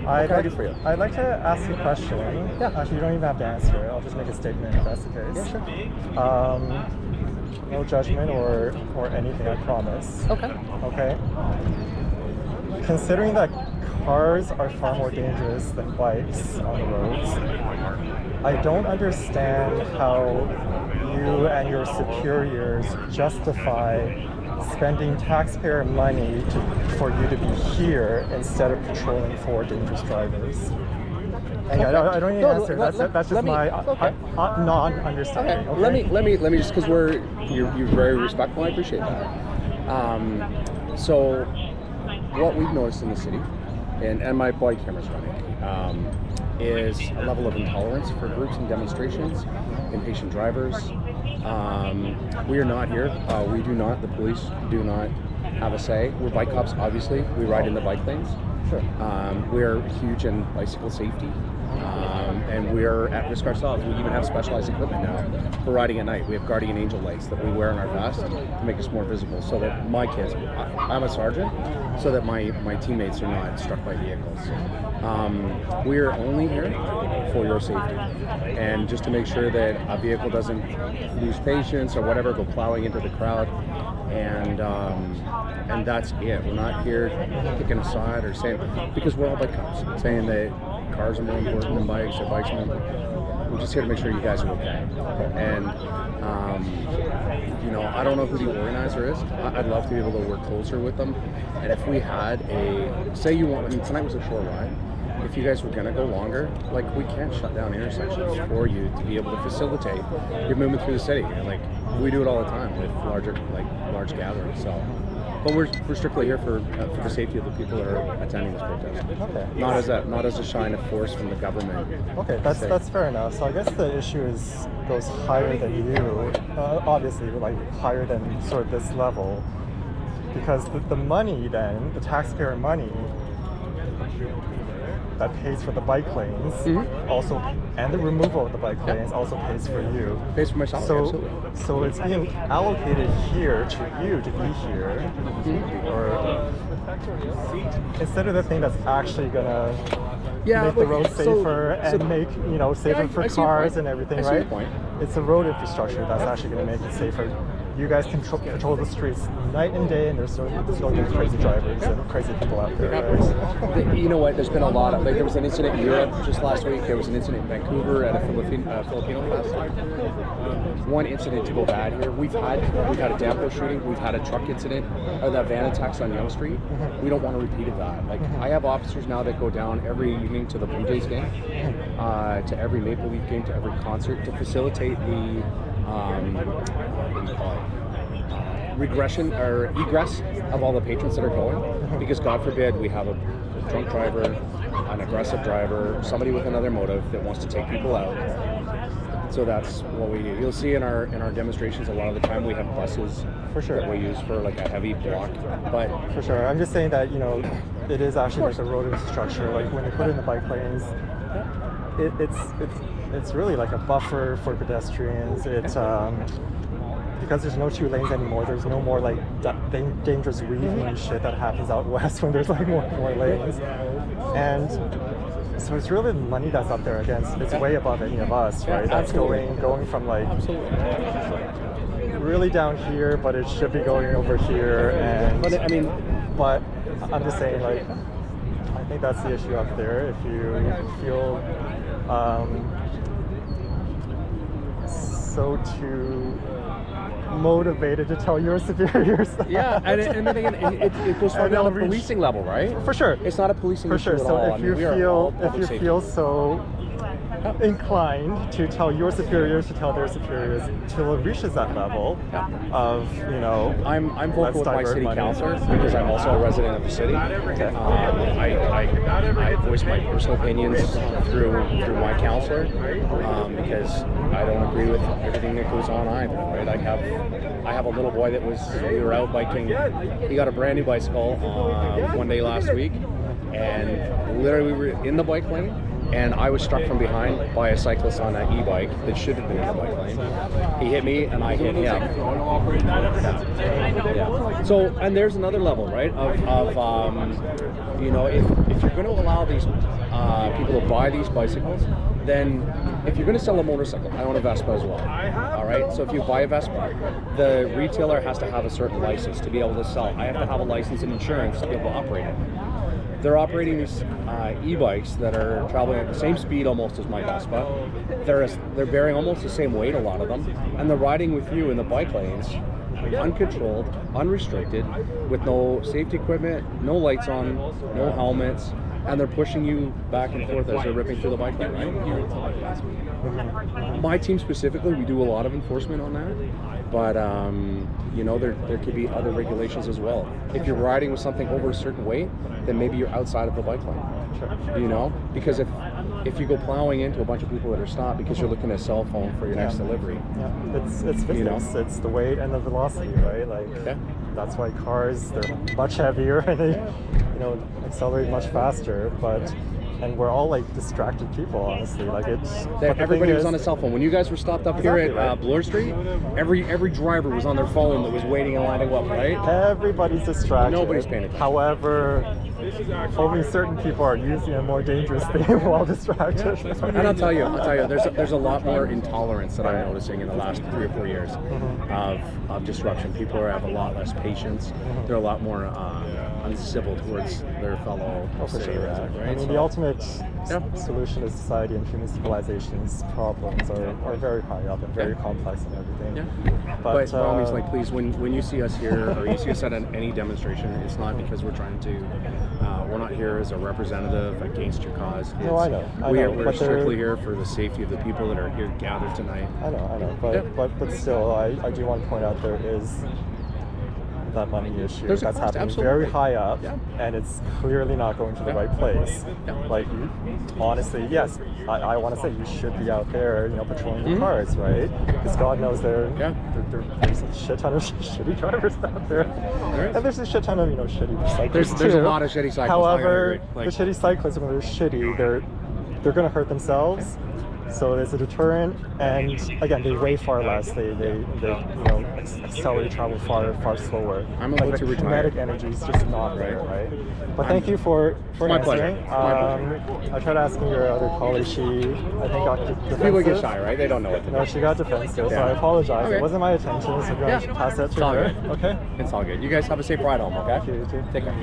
What can I do for you? I'd like to ask you a question. Yeah. Actually, you don't even have to answer it. I'll just make a statement if that's the case. Yeah, sure. No judgment or anything, I promise. Okay. Okay. Considering that cars are far more dangerous than bikes on the roads, I don't understand how you and your superiors justify spending taxpayer money for you to be here instead of patrolling for dangerous drivers. And I don't need to answer. That's just my non-understanding. Okay. Okay? Let me just because you're very respectful. I appreciate that. So what we've noticed in the city, and my body camera's running, is a level of intolerance for groups and demonstrations, impatient drivers. We are not here. We do not. The police do not have a say. We're bike cops, obviously. We ride in the bike lanes. Sure. We're huge in bicycle safety. And we're at risk ourselves. We even have specialized equipment now for riding at night. We have guardian angel lights that we wear on our vest to make us more visible so that my kids, I'm a sergeant, so that my teammates are not struck by vehicles. We are only here for your safety and just to make sure that a vehicle doesn't lose patience or whatever, go plowing into the crowd. And that's it. We're not here picking a side or saying, because we're all bike cops, saying that cars are more important than bikes or bikes are more important. We're just here to make sure you guys are okay. And, I don't know who the organizer is. I'd love to be able to work closer with them. And if we had tonight was a short ride. If you guys were going to go longer, we can't shut down intersections for you to be able to facilitate your movement through the city. And we do it all the time with large gatherings. So, but we're strictly here for the safety of the people that are attending this protest. Okay. Not as a shine of force from the government. Okay, that's fair enough. So I guess the issue goes higher than you, obviously, higher than sort of this level, because the money then, the taxpayer money that pays for the bike lanes, also, and the removal of the bike lanes also pays for you. Pays for my salary, absolutely. So it's being allocated here to you to be here, or instead of the thing that's actually gonna make the road safer and make safer for cars and everything, right? It's the road infrastructure that's actually gonna make it safer. You guys control the streets night and day, and there's still crazy drivers and crazy people out there. Right? You know what? There's been a lot of there was an incident in Europe just last week. There was an incident in Vancouver at a Filipino fest. One incident to go bad here. We've had a Dampo shooting. We've had a truck incident, or that van attacks on Yonge Street. We don't want a repeat of that. I have officers now that go down every evening to the Blue Jays game, to every Maple Leaf game, to every concert to facilitate the regression or egress of all the patrons that are going, because God forbid we have a drunk driver, an aggressive driver, somebody with another motive that wants to take people out. So that's what we do. You'll see in our demonstrations a lot of the time we have buses that we use for a heavy block. But for sure, I'm just saying that it is actually a road infrastructure. When they put in the bike lanes, it's really like a buffer for pedestrians. It's because there's no two lanes anymore. There's no more dangerous weaving shit that happens out west when there's more lanes. And so it's really the money that's up there against. It's way above any of us, right? That's going from really down here, but it should be going over here. And but I'm just saying, I think that's the issue up there. If you feel so too motivated to tell your superiors. Yeah, and again, it goes far down the policing level, right? For sure. It's not a policing issue at so all. if you feel so inclined to tell your superiors to tell their superiors till it reaches that level of I'm vocal with my city councillor because I'm also a resident of the city. I voice my personal opinions through my councillor because I don't agree with everything that goes on either, right? I have a little boy we were out biking. He got a brand new bicycle one day last week, and literally we were in the bike lane. and I was struck from behind by a cyclist on an e-bike that should have been in the bike lane. He hit me, and I hit him. Yeah. So, and there's another level, right? Of you know, if you're going to allow these people to buy these bicycles, then if you're going to sell a motorcycle, I own a Vespa as well. All right. So if you buy a Vespa, the retailer has to have a certain license to be able to sell. I have to have a license and insurance to be able to operate it. They're operating these e-bikes that are traveling at the same speed almost as my Vespa. They're bearing almost the same weight, a lot of them, and they're riding with you in the bike lanes, uncontrolled, unrestricted, with no safety equipment, no lights on, no helmets, and they're pushing you back and forth as they're ripping through the bike lane, right? My team specifically, we do a lot of enforcement on that, but you know, there could be other regulations as well. If you're riding with something over a certain weight, then maybe you're outside of the bike lane. Sure. You know, because if you go plowing into a bunch of people that are stopped because you're looking at a cell phone for your next delivery. Yeah, it's business. You know? It's the weight and the velocity, right? Like that's why cars, they're much heavier and they, you know, accelerate much faster. And we're all like distracted people, honestly. Like everybody was on a cell phone. When you guys were stopped up here at Bloor Street, every driver was on their phone that was waiting and lining up, right? Everybody's distracted. Nobody's paying attention. However, only certain people are using a more dangerous thing while distracted. And I'll tell you, there's a lot more intolerance that I'm noticing in the last 3 or 4 years of disruption. People have a lot less patience. They're a lot more uncivil towards their fellow citizens, right? I mean, the ultimate solution to society and human civilization's problems are very high up and very complex and everything. Yeah. But by all means, like, please, when you see us here or you see us at any demonstration, it's not because we're trying to. We're not here as a representative against your cause. No, I know. We're strictly here for the safety of the people that are here gathered tonight. I know. But still, I do want to point out there is that money issue that's happening very high up, and it's clearly not going to the right place. Like, honestly, yes, I want to say you should be out there, you know, patrolling the cars, right? Because God knows there's a shit ton of shitty drivers out there, and there's a shit ton of, you know, shitty cyclists. There's a lot of shitty cyclists. However, the shitty cyclists, when they're shitty, they're going to hurt themselves. So there's a deterrent, and again, they weigh far less. They you know, accelerate travel far slower. I'm about to retire. Kinetic energy is just not there, right? But thank you for answering. I tried asking your other colleague. She, I think, got defensive. People get shy, right? They don't know what to do. No, she got defensive, so I apologize. Okay. It wasn't my intention, so I'm going to pass that to her. Good. Okay? It's all good. You guys have a safe ride home, okay? You too. Take care.